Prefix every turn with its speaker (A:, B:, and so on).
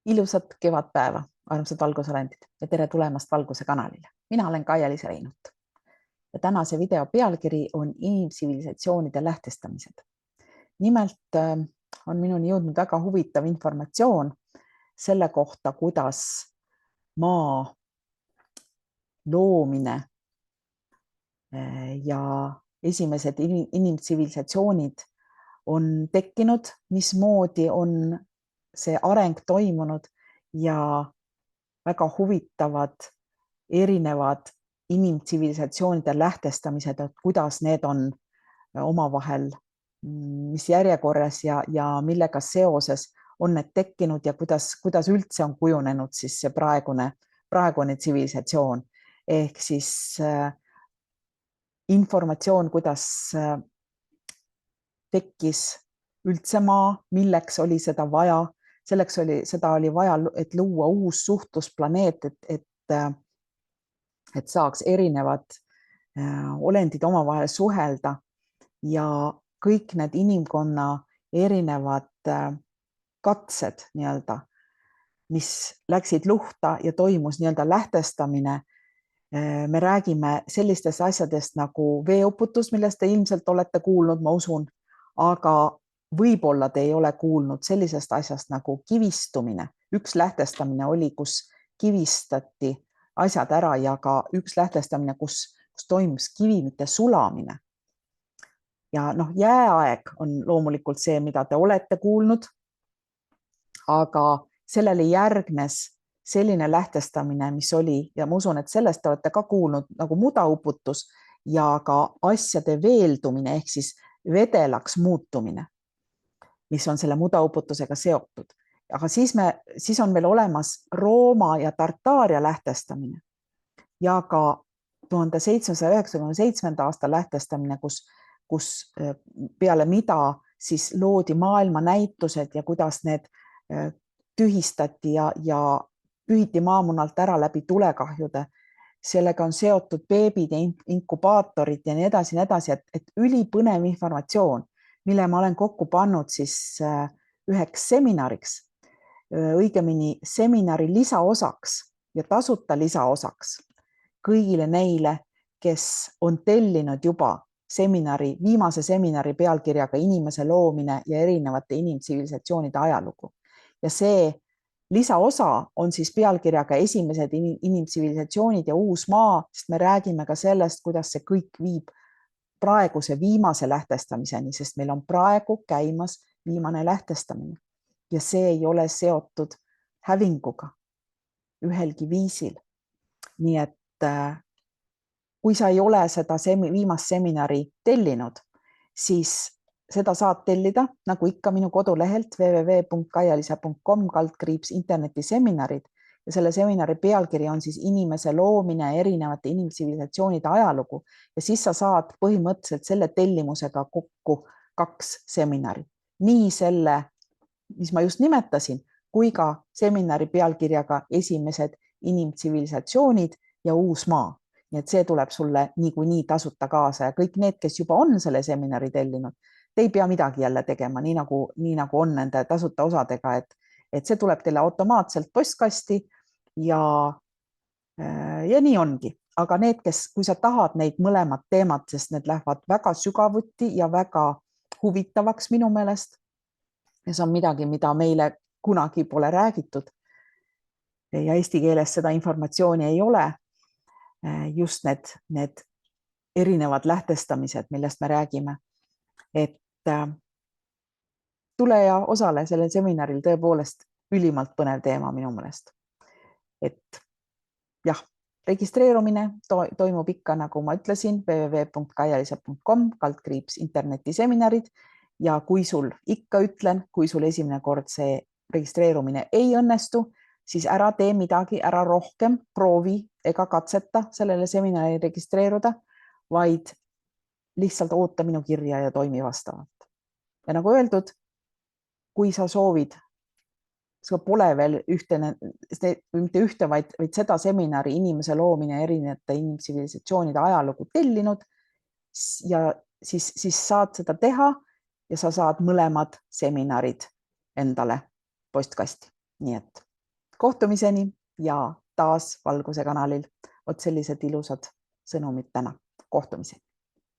A: Ilusat kevadpäeva, armsad valgusolendid ja tere tulemast Valguse kanalile. Mina olen Kaia-Liis Reinut ja tänase video pealkiri on inimtsivilisatsioonide lähtestamised. Nimelt on minuni jõudnud väga huvitav informatsioon selle kohta, kuidas maa loomine ja esimesed inimtsivilisatsioonid on tekkinud, mismoodi on see areng toimunud ja väga huvitavad erinevad inimtsivilisatsioonide lähtestamised, et kuidas need on omavahel, mis järjekorras ja millega seoses on need tekkinud ja kuidas üldse on kujunenud siis see praegune tsivilisatsioon. Ehk siis informatsioon, kuidas tekkis üldse maa, milleks oli seda vaja. Seda oli vaja, et luua uus suhtlusplaneet, et saaks erinevad olendid omavahel suhelda ja kõik need inimkonna erinevad katsed, mis läksid luhta ja toimus lähtestamine. Me räägime sellistest asjadest nagu veeuputus, millest te ilmselt olete kuulnud, ma usun, aga võib-olla te ei ole kuulnud sellisest asjast nagu kivistumine. Üks lähtestamine oli, kus kivistati asjad ära ja ka üks lähtestamine, kus toimus kivimite sulamine. Ja jääaeg on loomulikult see, mida te olete kuulnud, aga sellele järgnes selline lähtestamine, mis oli, ja ma usun, et sellest te olete ka kuulnud, nagu mudauputus ja ka asjade veeldumine ehk siis vedelaks muutumine, mis on selle mudauputusega seotud. Aga siis on veel olemas Rooma ja Tartaaria lähtestamine ja ka 1797. aasta lähtestamine, kus peale mida siis loodi maailmanäitused ja kuidas need tühistati ja pühiti maamunalt ära läbi tulekahjude. Sellega on seotud beebid ja inkubaatorid ja nii edasi, et ülipõnev informatsioon, mille ma olen kokku pannud siis üheks seminariks, õigemini seminari lisaosaks ja tasuta lisaosaks kõigile neile, kes on tellinud juba viimase seminari pealkirjaga Inimese loomine ja erinevate inimtsivilisatsioonide ajalugu. Ja see lisaosa on siis pealkirjaga Esimesed inimtsivilisatsioonid ja uus maa, sest me räägime ka sellest, kuidas see kõik viib praeguse viimase lähtestamiseni, sest meil on praegu käimas viimane lähtestamine ja see ei ole seotud hävinguga ühelgi viisil. Nii et kui sa ei ole seda viimast seminari tellinud, siis seda saad tellida nagu ikka minu kodulehelt www.kaialise.com/internetiseminarid ja selle seminari pealkiri on siis Inimese loomine ja erinevate inimtsivilisatsioonide ajalugu ja siis sa saad põhimõtteliselt selle tellimusega kokku 2 seminari. Nii selle, mis ma just nimetasin, kui ka seminari pealkirjaga Esimesed inimtsivilisatsioonid ja uus maa. Nii et see tuleb sulle niikuinii tasuta kaasa ja kõik need, kes juba on selle seminari tellinud, te ei pea midagi jälle tegema, nii nagu on nende tasuta osadega, et see tuleb teile automaatselt postkasti ja nii ongi. Aga need, kui sa tahad neid mõlemat teemat, sest need lähevad väga sügavuti ja väga huvitavaks minu meelest, ja see on midagi, mida meile kunagi pole räägitud ja eesti keeles seda informatsiooni ei ole, just need erinevad lähtestamised, millest me räägime, et tule ja osale sellel seminaril, tõepoolest ülimalt põnev teema minu meelest. Et jah, registreerumine toimub ikka, nagu ma ütlesin, www.kaialise.com/internetiseminarid ja kui sul ikka ütlen, kui sul esimene kord see registreerumine ei õnnestu, siis ära tee midagi, ära rohkem proovi ega katseta sellele seminari registreeruda, vaid lihtsalt oota minu kirja ja toimi vastavalt. Ja nagu öeldud, kui sa soovid, sa pole veel mitte ühte, vaid seda seminari Inimese loomine erinevate inimtsivilisatsioonide ajalugu tellinud ja siis saad seda teha ja sa saad mõlemad seminarid endale postkasti. Nii et kohtumiseni ja taas Valguse kanalil. Vot sellised ilusad sõnumid täna. Kohtumiseni.